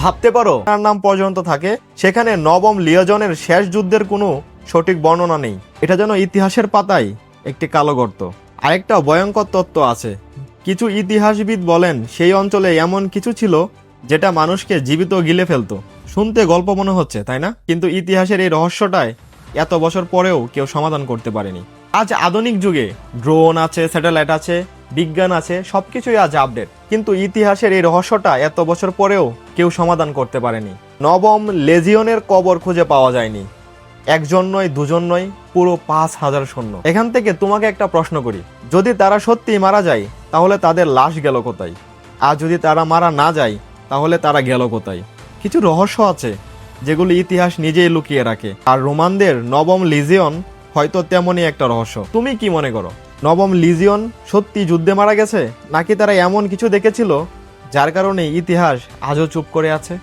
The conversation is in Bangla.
ভাবতে পারো তার নাম পর্যন্ত থাকে, সেখানে নবম লিওজনের শেষ যুদ্ধের কোনো সঠিক বর্ণনা নেই। এটা যেন ইতিহাসের পাতায় একটি কালো গর্ত। আরেকটা ভয়ঙ্কর তত্ত্ব আছে, কিছু ইতিহাসবিদ বলেন সেই অঞ্চলে এমন কিছু ছিল যেটা মানুষকে জীবিত গিলে ফেলতো। শুনতে গল্প মনে হচ্ছে, তাই না? কিন্তু ইতিহাসের এই রহস্যটাই এত বছর পরেও কেউ সমাধান করতে পারেনি। আজ আধুনিক যুগে ড্রোন আছে, স্যাটেলাইট আছে, বিজ্ঞান আছে, সবকিছুই আজ আপডেট, কিন্তু ইতিহাসের এই রহস্যটা এত বছর পরেও কেউ সমাধান করতে পারেনি। নবম লেজিয়নের কবর খুঁজে পাওয়া যায়নি, একজন নয়, দুজন নয়, পুরো 5,000 সৈন্য। এখান থেকে তোমাকে একটা প্রশ্ন করি, যদি তারা সত্যি মারা যায় তাহলে তাদের লাশ গেল কোথায়? আর যদি তারা মারা না যায় তাহলে তারা গেল কোথায়? কিছু রহস্য আছে যেগুলো ইতিহাস নিজেই লুকিয়ে রাখে, আর রোমানদের নবম লিজিয়ন হয়তো তেমনই একটা রহস্য। তুমি কি মনে করো, নবম লিজিয়ন সত্যি যুদ্ধে মারা গেছে, নাকি তারা এমন কিছু দেখেছিল যার কারণে ইতিহাস আজও চুপ করে আছে?